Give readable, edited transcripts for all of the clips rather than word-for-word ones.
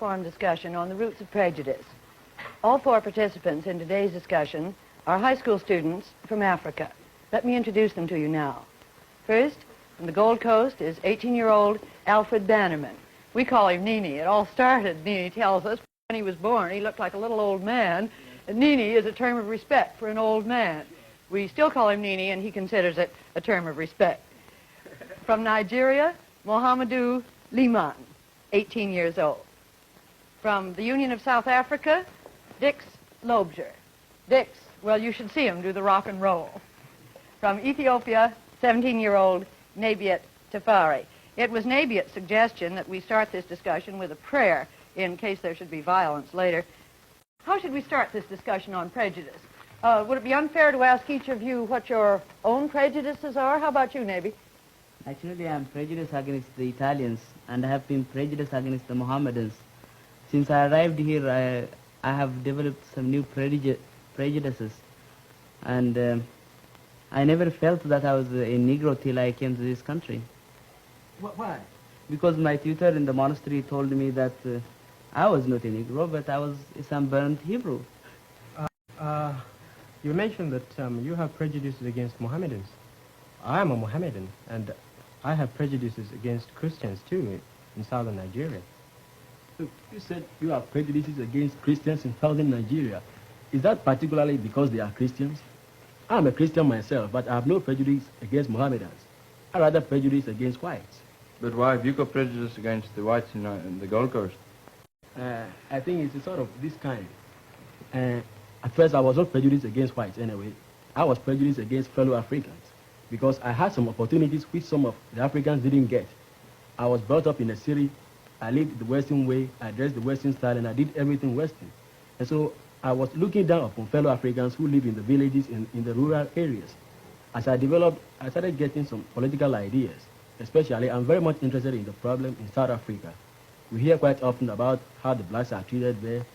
forum discussion on the roots of prejudice. All four participants in today's discussion are high school students from Africa. Let me introduce them to you now. First, from the Gold Coast is 18-year-old Alfred Bannerman. We call him Nini. It all started, Nini tells us, when he was born. He looked like a little old man. And Nini is a term of respect for an old man. We still call him Nini, and he considers it a term of respect. From Nigeria, Mohamedou Liman, 18 years old. From the Union of South Africa, Dix Lobjer. Dix, well, you should see him do the rock and roll. From Ethiopia, 17-year-old Nabiet Tafari. It was Nabiet's suggestion that we start this discussion with a prayer in case there should be violence later. How should we start this discussion on prejudice? Would it be unfair to ask each of you what your own prejudices are? How about you, Nabi? Actually, I'm prejudiced against the Italians, and I have been prejudiced against the Mohammedans. Since I arrived here, I have developed some new prejudices, and I never felt that I was a Negro till I came to this country. Why? Because my tutor in the monastery told me that I was not a Negro, but I was a sunburned Hebrew. You mentioned that you have prejudices against Mohammedans. I am a Mohammedan, and I have prejudices against Christians, too, in southern Nigeria. Look, you said you have prejudices against Christians in southern Nigeria. Is that particularly because they are Christians? I'm a Christian myself, but I have no prejudice against Mohammedans. I rather prejudice against whites. But why have you got prejudice against the whites in the Gold Coast? I think it's sort of this kind. At first, I was not prejudiced against whites anyway. I was prejudiced against fellow Africans because I had some opportunities which some of the Africans didn't get. I was brought up in a city. I lived the Western way. I dressed the Western style, and I did everything Western. And so I was looking down upon fellow Africans who live in the villages in the rural areas. As I developed, I started getting some political ideas. Especially, I'm very much interested in the problem in South Africa. We hear quite often about how the blacks are treated there,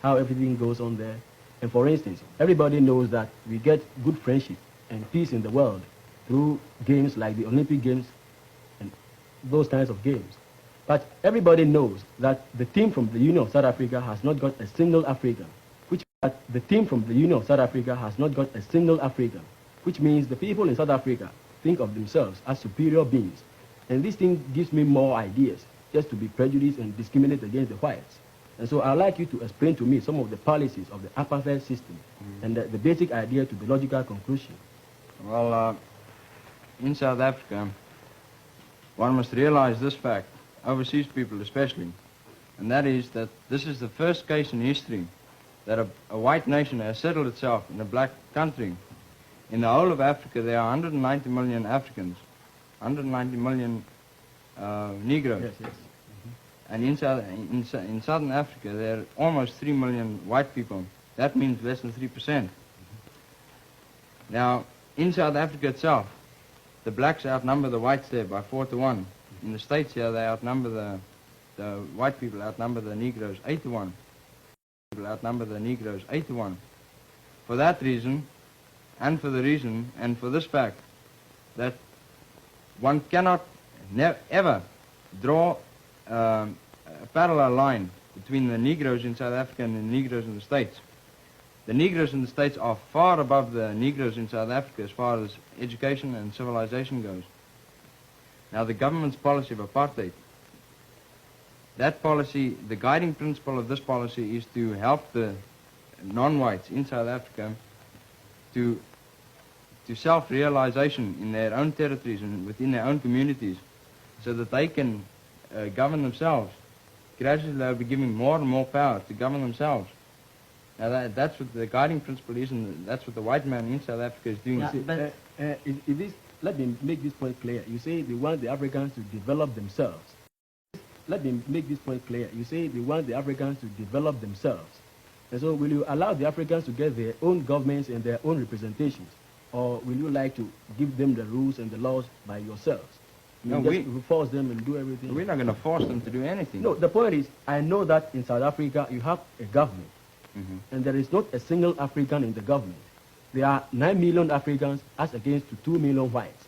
how everything goes on there. And for instance, everybody knows that we get good friendship and peace in the world through games like the Olympic Games and those kinds of games. But everybody knows that the team from the Union of South Africa has not got a single African, which means the people in South Africa think of themselves as superior beings. And this thing gives me more ideas just to be prejudiced and discriminate against the whites. And so I'd like you to explain to me some of the policies of the apartheid system and the basic idea to the logical conclusion. Well, in South Africa, one must realize this fact, overseas people especially, and that is that this is the first case in history that a white nation has settled itself in a black country. In the whole of Africa, there are 190 million Africans, 190 million Negroes. Yes, yes. And in Southern Africa, there are almost 3 million white people. That means less than 3%. Now, in South Africa itself, the blacks outnumber the whites there by 4 to 1. In the States here, they outnumber the white people outnumber the Negroes 8 to 1. People outnumber the Negroes 8 to 1. For that reason, and for this fact, that one cannot ever draw a parallel line between the Negroes in South Africa and the Negroes in the States. The Negroes in the States are far above the Negroes in South Africa as far as education and civilization goes. Now, the government's policy of apartheid, that policy, the guiding principle of this policy is to help the non-whites in South Africa to self-realization in their own territories and within their own communities so that they can govern themselves. Gradually they'll be giving more and more power to govern themselves. Now that's what the guiding principle is, and that's what the white man in South Africa is doing. Yeah, let me make this point clear. You say they want the Africans to develop themselves. Let me make this point clear. You say they want the Africans to develop themselves. And so will you allow the Africans to get their own governments and their own representations? Or will you like to give them the rules and the laws by yourselves? We force them and do everything? We're not going to force them to do anything. No, the point is, I know that in South Africa you have a government, and there is not a single African in the government. There are 9 million Africans as against 2 million whites.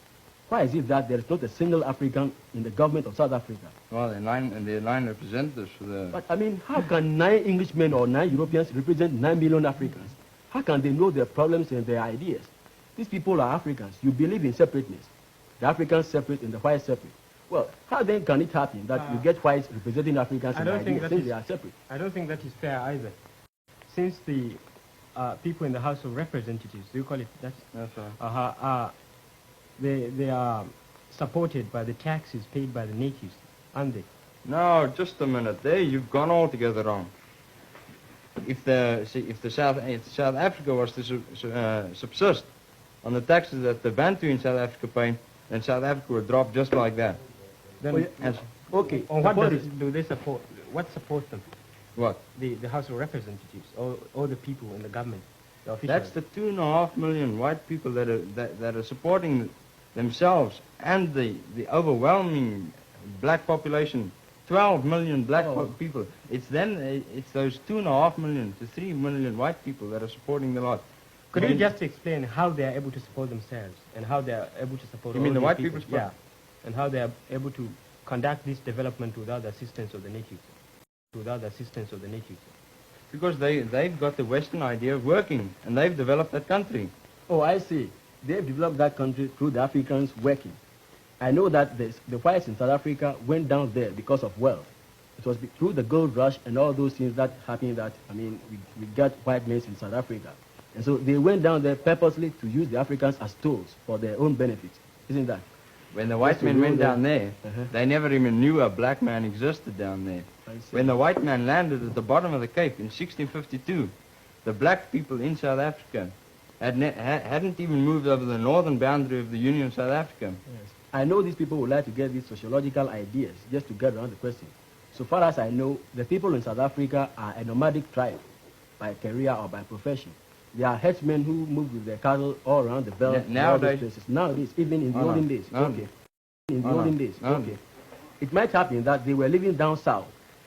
Why is it that there is not a single African in the government of South Africa? Well, there are 9 representatives for the... But, I mean, how can 9 Englishmen or 9 Europeans represent 9 million Africans? How can they know their problems and their ideas? These people are Africans. You believe in separateness. The Africans separate and the whites separate. Well, how then can it happen that you get whites representing Africans and ideas since they are separate? I don't think that is fair either. Since the people in the House of Representatives, do you call it that? That's right. They are supported by the taxes paid by the natives, aren't they? No, just a minute. There, you've gone altogether wrong. If South Africa was to subsist on the taxes that the Bantu in South Africa pay, then South Africa would drop just like that. Then, okay. on what do they support? What supports them? What? The House of Representatives, or the people in the government, the officials? That's the 2.5 million white people that are supporting themselves and the overwhelming black population. 12 million black people. It's those 2.5 million to 3 million white people that are supporting the lot. Could you just explain how they are able to support themselves and how they are able to support? You mean the white people? Yeah, and how they are able to conduct this development without the assistance of the natives. Without the assistance of the natives. Because they've got the Western idea of working, and they've developed that country. Oh, I see. They've developed that country through the Africans working. I know that the whites in South Africa went down there because of wealth. It was through the gold rush and all those things that happened that, I mean, we got white men in South Africa. And so they went down there purposely to use the Africans as tools for their own benefit. Isn't that? When the white men went down there, they never even knew a black man existed down there. When the white man landed at the bottom of the Cape in 1652, the black people in South Africa hadn't even moved over the northern boundary of the Union of South Africa. Yes. I know these people would like to get these sociological ideas just to get around the question. So far as I know, the people in South Africa are a nomadic tribe by career or by profession. They are headsmen who move with their cattle all around the belt. Nowadays, even in the olden days. Okay. In the olden days. Okay. It might happen that they were living down south,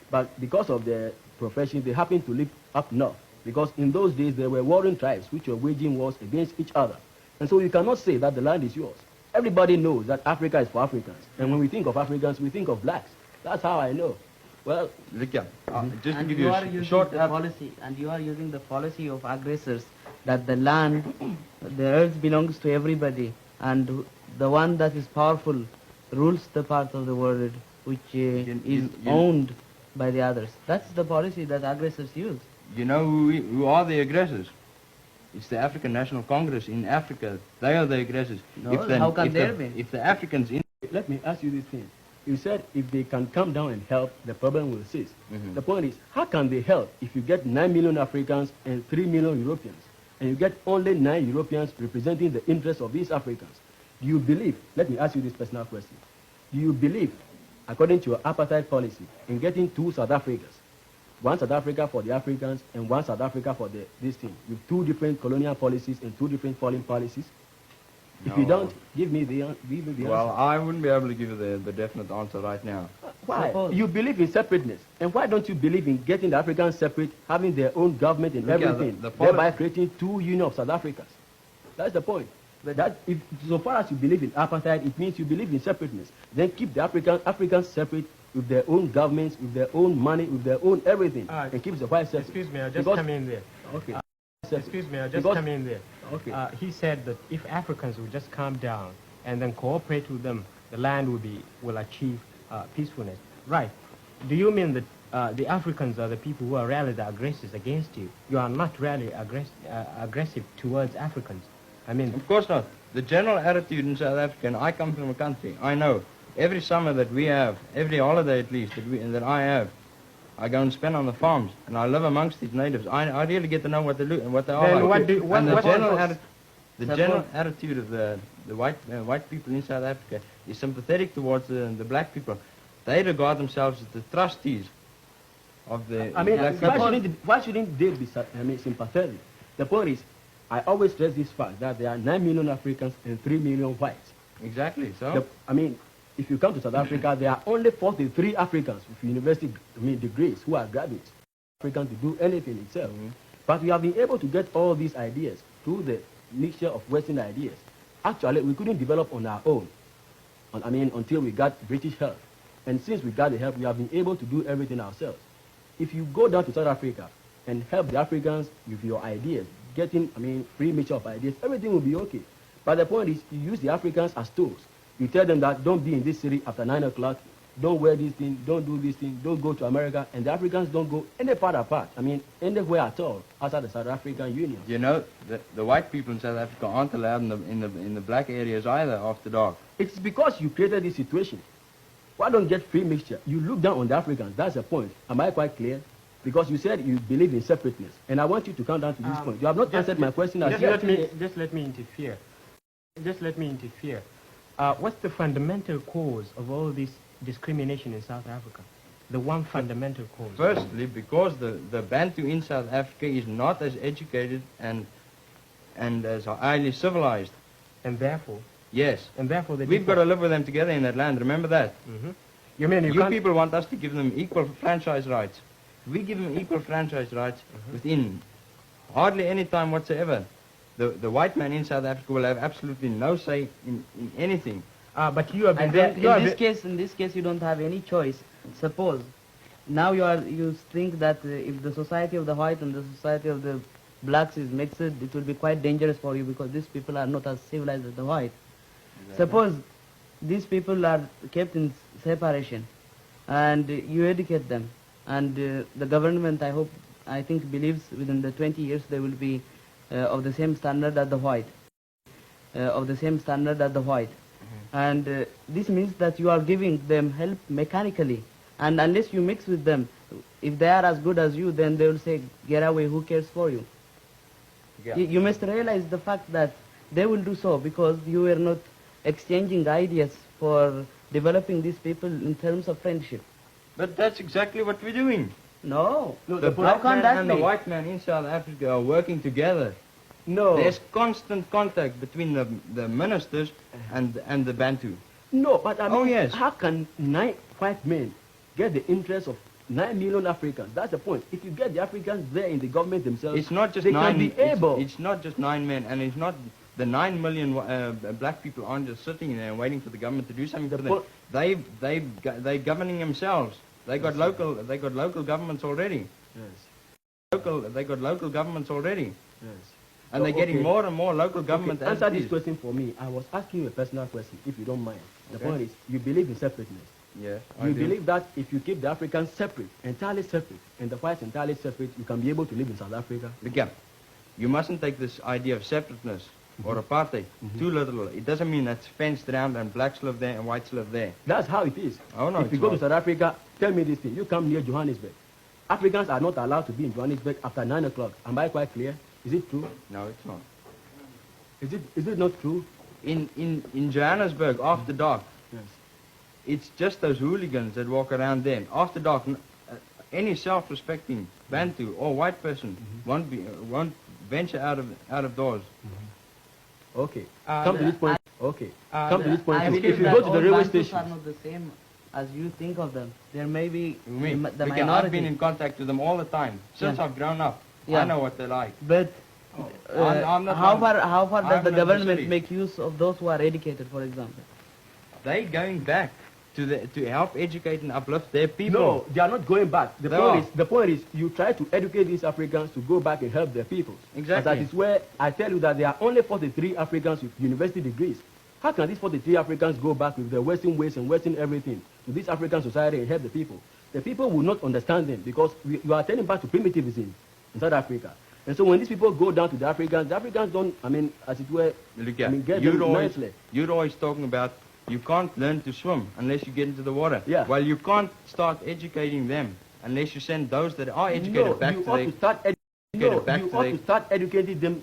but because of their profession, they happened to live up north. Because in those days, there were warring tribes which were waging wars against each other. And so you cannot say that the land is yours. Everybody knows that Africa is for Africans. And when we think of Africans, we think of blacks. That's how I know. Well, look, just to give you you are a using short the policy, and you are using the policy of aggressors that the land, the earth belongs to everybody, and the one that is powerful rules the part of the world which is owned by the others. That's the policy that aggressors use. You know who are the aggressors? It's the African National Congress in Africa. They are the aggressors. No, how can there be? If the Africans in... Let me ask you this thing. You said if they can come down and help, the problem will cease. The point is, how can they help if you get 9 million Africans and 3 million Europeans, and you get only 9 Europeans representing the interests of these Africans? Do you believe, let me ask you this personal question, do you believe, according to your apartheid policy, in getting 2 South Africas, one South Africa for the Africans and one South Africa for this thing, with 2 different colonial policies and 2 different foreign policies? No. If you don't, give me the answer. Well, I wouldn't be able to give you the definite answer right now. Why? You believe in separateness. And why don't you believe in getting the Africans separate, having their own government and everything, thereby creating 2 union of South Africas? That's the point. But so far as you believe in apartheid, it means you believe in separateness. Then keep the Africans separate with their own governments, with their own money, with their own everything, and keep the whites separate. Excuse me, I'll just come in there. Okay. Excuse me, I'll just come in there. Okay. He said that if Africans would just calm down and then cooperate with them, the land will achieve peacefulness. Right. Do you mean that the Africans are the people who are really the aggressors against you? You are not really aggressive towards Africans. I mean... Of course not. The general attitude in South Africa, and I come from a country, I know, every summer that we have, every holiday at least that I have, I go and spend on the farms, and I live amongst these natives. I really get to know what they look and what they are. Then the general attitude of the white people in South Africa is sympathetic towards the black people. They regard themselves as the trustees of the black people. Why shouldn't they be sympathetic? The point is, I always stress this fact that there are 9 million Africans and 3 million whites. Exactly. So if you come to South Africa, there are only 43 Africans with university degrees who are graduates. African to do anything itself. But we have been able to get all these ideas through the mixture of Western ideas. Actually, we couldn't develop on our own. until we got British help. And since we got the help, we have been able to do everything ourselves. If you go down to South Africa and help the Africans with your ideas, getting, free mixture of ideas, everything will be okay. But the point is, you use the Africans as tools. You tell them that don't be in this city after 9 o'clock, don't wear this thing, don't do this thing, don't go to America, and the Africans don't go any part apart. Anywhere at all outside the South African Union. You know, the white people in South Africa aren't allowed in the black areas either after dark. It's because you created this situation. Why don't get free mixture? You look down on the Africans. That's the point. Am I quite clear? Because you said you believe in separateness, and I want you to come down to this point. You have not answered my question. Just let me interfere. Just let me interfere. What's the fundamental cause of all this discrimination in South Africa? The one fundamental cause. Firstly, because the Bantu in South Africa is not as educated and as highly civilized. And therefore? Yes. And therefore we've got to live with them together in that land. Remember that? Mm-hmm. You mean you people want us to give them equal franchise rights. If we give them equal franchise rights within hardly any time whatsoever, the white man in South Africa will have absolutely no say in anything. But you have been in this case, you don't have any choice. Suppose now you think that if the society of the white and the society of the blacks is mixed, it will be quite dangerous for you because these people are not as civilized as the white. Exactly. Suppose these people are kept in separation, and you educate them, and the government, I think, believes within the 20 years they will be of the same standard as the white, and this means that you are giving them help mechanically, and unless you mix with them, if they are as good as you, then they will say, get away, who cares for you? Yeah. You must realize the fact that they will do so because you were not exchanging ideas for developing these people in terms of friendship. But that's exactly what we're doing. No. The black man and the white man in South Africa are working together. No. There's constant contact between the ministers and the Bantu. No, but yes. How can 9 white men get the interest of 9 million Africans? That's the point. If you get the Africans there in the government themselves, it's not just they 9. Can be able. It's not just 9 men, and it's not the 9 million black people aren't just sitting there and waiting for the government to do something for them. They're governing themselves. They got local governments already. Yes. They got local governments already. Yes. And they're getting more and more local government. Okay. Answer this question for me. I was asking you a personal question, if you don't mind. The point is, you believe in separateness. Yes. You believe that if you keep the Africans separate, entirely separate, and the whites entirely separate, you can be able to live in South Africa? Again, you mustn't take this idea of separateness or apartheid too literal. It doesn't mean that's fenced around and blacks live there and whites live there. That's how it is. Oh, no, if you go to South Africa, tell me this thing. You come near Johannesburg. Africans are not allowed to be in Johannesburg after 9 o'clock. Am I quite clear? Is it true? No, it's not. Is it not true? In Johannesburg, after dark, yes. It's just those hooligans that walk around there. After dark, any self-respecting Bantu or white person won't venture out of doors. Okay. Come to this point. Okay. Come to this point. I If you go to the railway station, are not the same as you think of them. There may be the minority. I've been in contact with them all the time since I've grown up. I know what they're like. But how far does the government make use of those who are educated, for example? They're going back to help educate and uplift their people. No, they are not going back. The point is, you try to educate these Africans to go back and help their people. Exactly. And that is where I tell you that there are only 43 Africans with university degrees. How can these 43 Africans go back with their Western ways and Western everything to this African society and help the people? The people will not understand them because you are turning back to primitivism in South Africa. And so when these people go down to the Africans don't, as it were, get them nicely. You're always talking about you can't learn to swim unless you get into the water. Yeah. Well, you can't start educating them unless you send those that are educated back to their... You ought to start educating them,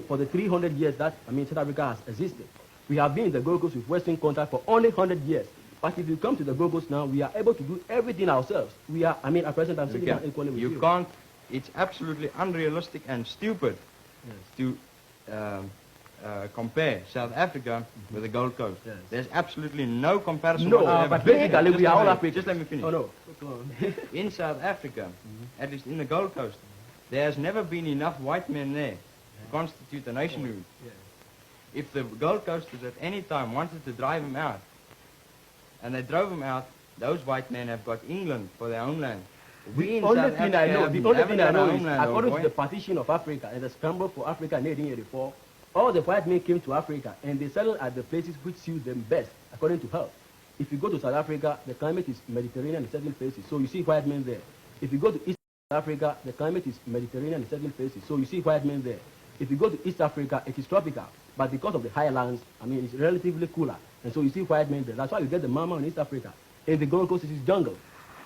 for the 300 years that, South Africa has existed. We have been in the Gold Coast with Western contact for only 100 years. But if you come to the Gold Coast now, we are able to do everything ourselves. We are, at present, I'm sitting down equally with you. You can't, it's absolutely unrealistic and stupid to compare South Africa with the Gold Coast. Yes. There's absolutely no comparison. But basically we are all Africans. Just let me finish. Oh, no. In South Africa, at least in the Gold Coast, there has never been enough white men there to constitute a nationhood. If the Gold Coasters at any time wanted to drive them out, and they drove them out, those white men have got England for their own land. The only thing I know is, according to the partition of Africa and the scramble for Africa in 1884, all the white men came to Africa and they settled at the places which suit them best, according to health. If you go to South Africa, the climate is Mediterranean in certain places, so you see white men there. If you go to East Africa, the climate is Mediterranean in certain places, so you see white men there. If you go to East Africa, it is tropical, but because of the highlands, I mean, it's relatively cooler, and so you see white men there. That's why you get the mama in East Africa. In the Gold Coast, it is jungle,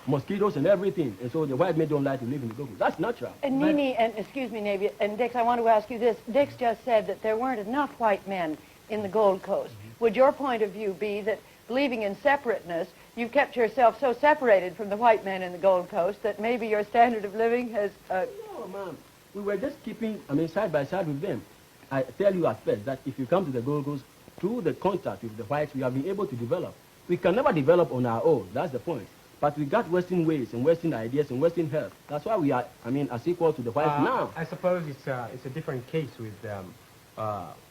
mosquitoes and everything, and so the white men don't like to live in the Gold Coast. That's natural. And Nini, and excuse me, Navy, and Dix, I want to ask you this. Dix just said that there weren't enough white men in the Gold Coast. Would your point of view be that believing in separateness, you've kept yourself so separated from the white men in the Gold Coast that maybe your standard of living has... No, ma'am. We were just keeping, side by side with them. I tell you at first that if you come to the Gold Coast, through the contact with the whites, we have been able to develop. We can never develop on our own. That's the point. But we got Western ways and Western ideas and Western health. That's why we are, as equal to the whites now. I suppose it's a different case with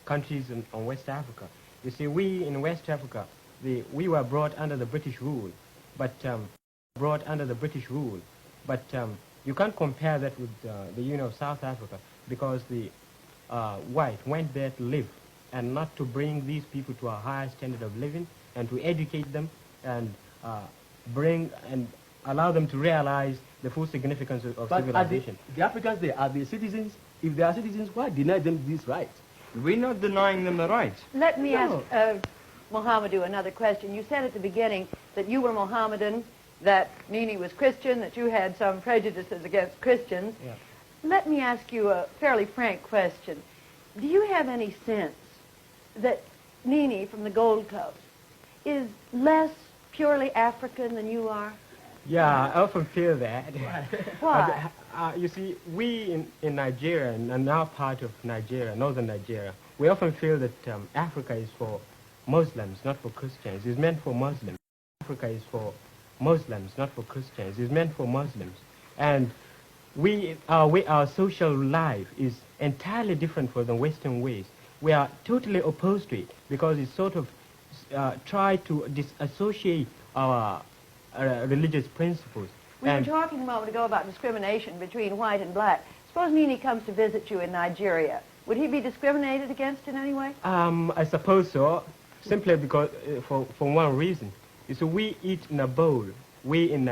countries on West Africa. You see, we in West Africa, we were brought under the British rule, but you can't compare that with the Union of South Africa, because the white went there to live and not to bring these people to a higher standard of living and to educate them and bring and allow them to realize the full significance of civilization. The Africans, are the citizens. If they are citizens, why deny them these rights? We're not denying them the rights. Let me ask Mohamedou another question. You said at the beginning that you were Mohammedan, that Nini was Christian, that you had some prejudices against Christians. Yeah. Let me ask you a fairly frank question. Do you have any sense that Nini from the Gold Coast is less purely African than you are? Yeah, I often feel that. Why? You see, we in Nigeria, and now part of Nigeria, northern Nigeria, we often feel that Africa is for Muslims, not for Christians. It's meant for Muslims. Africa is for Muslims, not for Christians. It's meant for Muslims. And our social life is entirely different from the Western ways. We are totally opposed to it because it sort of try to disassociate our religious principles. We were talking a moment ago about discrimination between white and black. Suppose Nini comes to visit you in Nigeria. Would he be discriminated against in any way? I suppose so, simply because, for one reason. You see, we eat in a bowl. We in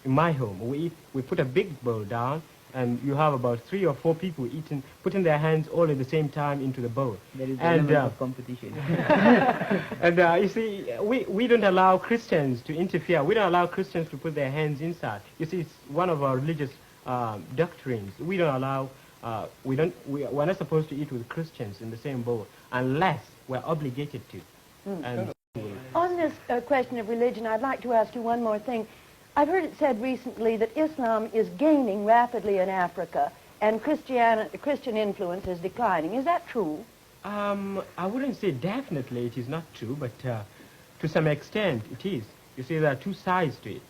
my home, we put a big bowl down, and you have about 3 or 4 people putting their hands all at the same time into the bowl. There is an element of competition. And you see, we don't allow Christians to interfere. We don't allow Christians to put their hands inside. You see, it's one of our religious doctrines. We don't allow, we're not supposed to eat with Christians in the same bowl unless we're obligated to. And on this question of religion, I'd like to ask you one more thing. I've heard it said recently that Islam is gaining rapidly in Africa and Christian influence is declining. Is that true? I wouldn't say definitely it is not true, but to some extent it is. You see, there are two sides to it.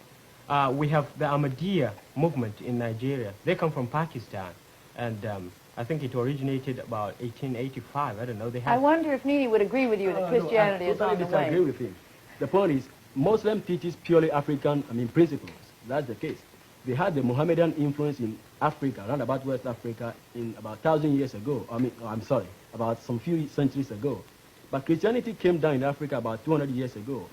We have the Ahmadiyya movement in Nigeria. They come from Pakistan, and I think it originated about 1885. I don't know. I wonder if Nini would agree with you that Christianity is on the way. I disagree with him. The point is, Muslim teaches purely African, principles. That's the case. They had the Mohammedan influence in Africa, around about West Africa, in about 1,000 years ago. About some few centuries ago. But Christianity came down in Africa about 200 years ago.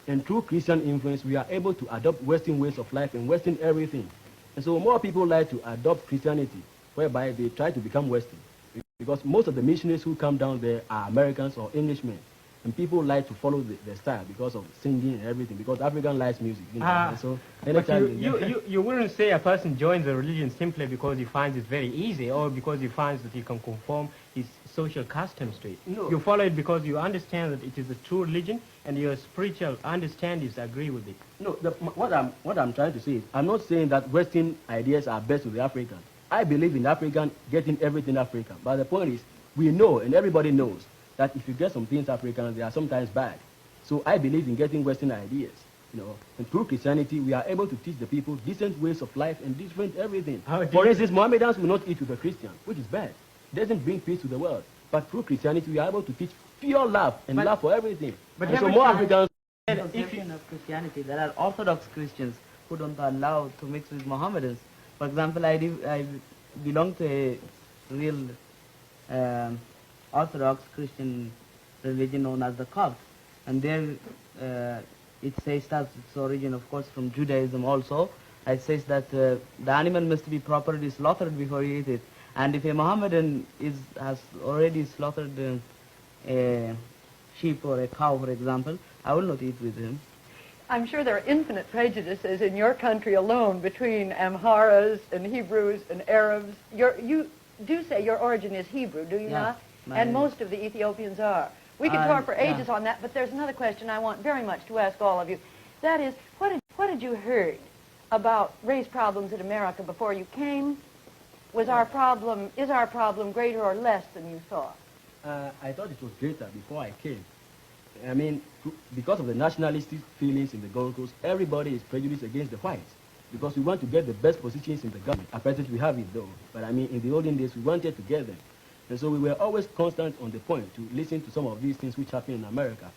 And through Christian influence, we are able to adopt Western ways of life and Western everything. And so more people like to adopt Christianity, whereby they try to become Western. Because most of the missionaries who come down there are Americans or Englishmen. And people like to follow the style because of singing and everything, because African likes music. And so but you wouldn't say a person joins a religion simply because he finds it very easy or because he finds that he can conform his social customs to it. No. You follow it because you understand that it is a true religion and your spiritual understandings agree with it. No, what I'm trying to say is, I'm not saying that Western ideas are best with the African. I believe in African getting everything African. But the point is, we know and everybody knows that if you get some things African, they are sometimes bad. So I believe in getting Western ideas. And through Christianity, we are able to teach the people decent ways of life and different everything. For instance, Mohammedans will not eat with a Christian, which is bad. It doesn't bring peace to the world. But through Christianity, we are able to teach pure love and love for everything. But and so more Africans... If Christianity, there are Orthodox Christians who don't allow to mix with Mohammedans. For example, I belong to a real Orthodox Christian religion known as the Copts, and there it says that its origin, of course, from Judaism also. It says that the animal must be properly slaughtered before you eat it, and if a Mohammedan has already slaughtered a sheep or a cow, for example, I will not eat with him. I'm sure there are infinite prejudices in your country alone between Amharas and Hebrews and Arabs. You do say your origin is Hebrew, do you not? And most of the Ethiopians are. We could talk for ages on that, but there's another question I want very much to ask all of you. That is, what had you heard about race problems in America before you came? Is our problem greater or less than you thought? I thought it was greater before I came. I mean, because of the nationalistic feelings in the Gold Coast, everybody is prejudiced against the whites because we want to get the best positions in the government. At present, we have it though, but I mean, in the olden days, we wanted to get them. And so we were always constant on the point to listen to some of these things which happen in America.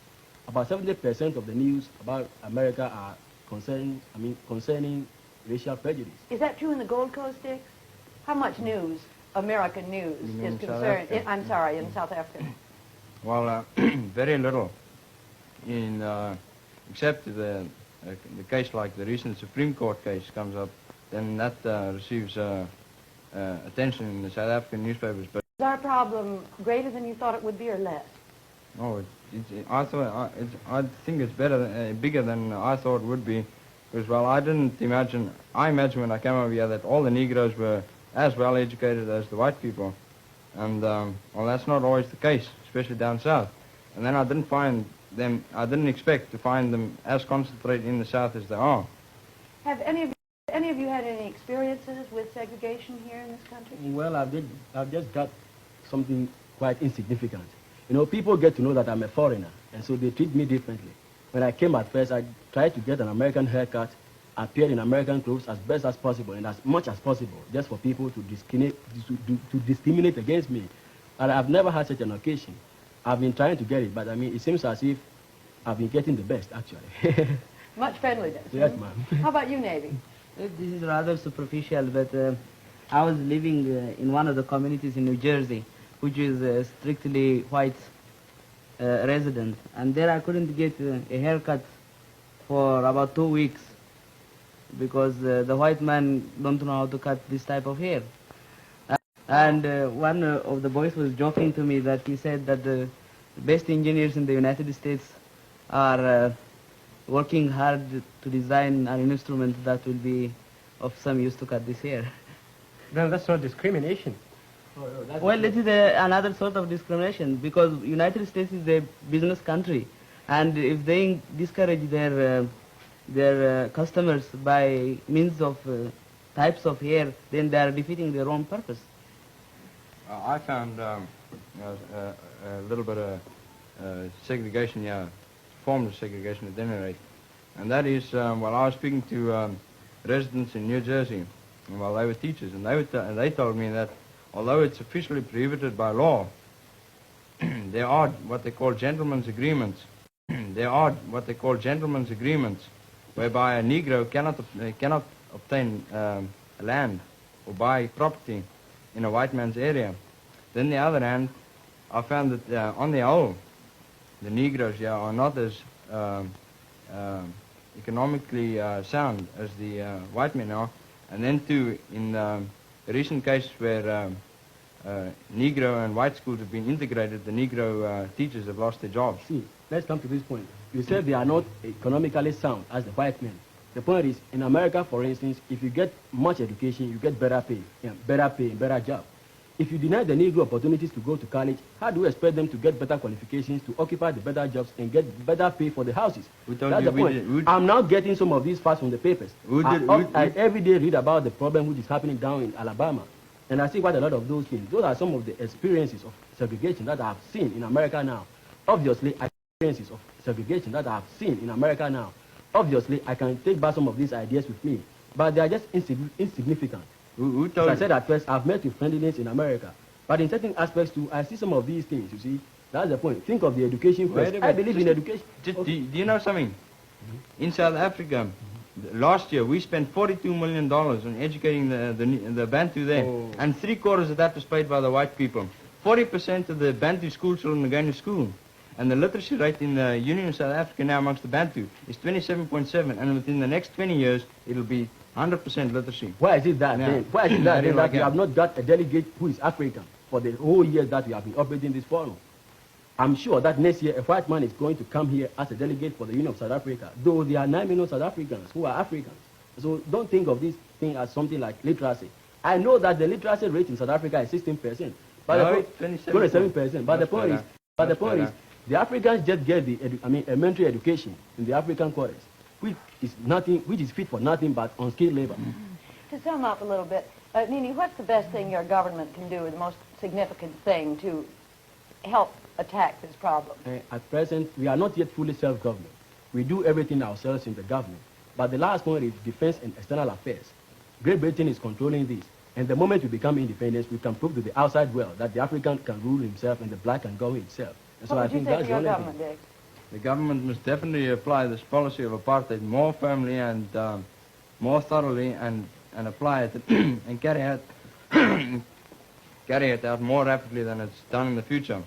About 70% of the news about America are concerning racial prejudice. Is that true in the Gold Coast, Dick? How much news, American news, is concerned? I'm sorry, in South Africa. Well, very little. Except the case like the recent Supreme Court case comes up, then that receives attention in the South African newspapers. But is our problem greater than you thought it would be or less? Oh, I think it's bigger than I thought it would be. Because, well, I imagine when I came over here that all the Negroes were as well educated as the white people. And, well, that's not always the case, especially down south. And then I didn't expect to find them as concentrated in the south as they are. Have any of you had any experiences with segregation here in this country? Well, I've just got something quite insignificant. You know, people get to know that I'm a foreigner, and so they treat me differently. When I came at first, I tried to get an American haircut, appear in American clothes as best as possible and as much as possible, just for people to discriminate against me. And I've never had such an occasion. I've been trying to get it, but I mean, it seems as if I've been getting the best, actually. Much friendliness. Yes, ma'am. How about you, Navy? This is rather superficial, but I was living in one of the communities in New Jersey, which is a strictly white resident, and there I couldn't get a haircut for about 2 weeks because the white man don't know how to cut this type of hair. And one of the boys was joking to me that he said that the best engineers in the United States are working hard to design an instrument that will be of some use to cut this hair. No, that's not discrimination. Well, it is another sort of discrimination because United States is a business country, and if they discourage their customers by means of types of hair, then they are defeating their own purpose. I found a little bit of segregation, form of segregation at any rate, and that is, well, I was speaking to residents in New Jersey, while they were teachers, and they told me that although it's officially prohibited by law, there are what they call gentlemen's agreements. There are what they call gentlemen's agreements, whereby a Negro cannot obtain land or buy property in a white man's area. Then, on the other hand, I found that on the whole, the Negroes are not as economically sound as the white men are. And then, too, in the recent case where Negro and white schools have been integrated, the Negro teachers have lost their jobs. See, let's come to this point. You said they are not economically sound as the white men. The point is, in America, for instance, if you get much education, you get better pay, better job. If you deny the Negro opportunities to go to college, how do you expect them to get better qualifications, to occupy the better jobs, and get better pay for the houses? That's the point. I'm now getting some of these facts from the papers. I every day read about the problem which is happening down in Alabama, and I see quite a lot of those things. Those are some of the experiences of segregation that I have seen in America now. Obviously, I can take back some of these ideas with me, but they are just insignificant. As I said at first, I've met with friendliness in America, but in certain aspects too, I see some of these things, you see. That's the point. Think of the education first. I believe in education. Do you know something? In South Africa, last year we spent $42 million on educating the Bantu there, and 3/4 of that was paid by the white people. 40% of the Bantu school children are going to school, and the literacy rate in the Union of South Africa now amongst the Bantu is 27.7, and within the next 20 years it'll be 100% literacy. Why is it that then? Why is it that, then, that you it. have not got a delegate who is African for the whole year that we have been operating this forum? I'm sure that next year a white man is going to come here as a delegate for the Union of South Africa, though there are 9 million South Africans who are Africans. So don't think of this thing as something like literacy. I know that the literacy rate in South Africa is 16%. But No, the 27%. But the point is, the Africans just get the elementary education in the African quarters, which is fit for nothing but unskilled labor. To sum up a little bit, Nini, what's the best thing your government can do, the most significant thing to help attack this problem? At present, we are not yet fully self-government. We do everything ourselves in the government. But the last point is defense and external affairs. Great Britain is controlling this. And the moment we become independent, we can prove to the outside world that the African can rule himself and the black can govern itself. And so What I would you think say that's to the your only government, thing. Dick? The government must definitely apply this policy of apartheid more firmly and more thoroughly, and apply it and carry it out more rapidly than it's done in the future.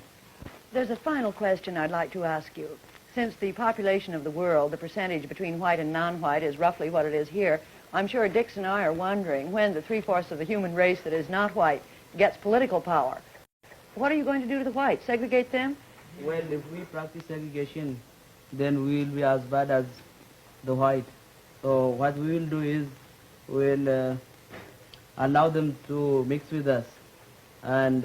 There's a final question I'd like to ask you. Since the population of the world, the percentage between white and non-white is roughly what it is here, I'm sure Dix and I are wondering when the 3/4 of the human race that is not white gets political power. What are you going to do to the whites? Segregate them? Well, if we practice segregation, then we will be as bad as the white. So what we will do is we'll allow them to mix with us, and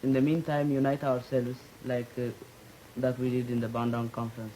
in the meantime unite ourselves like that we did in the Bound Down Conference.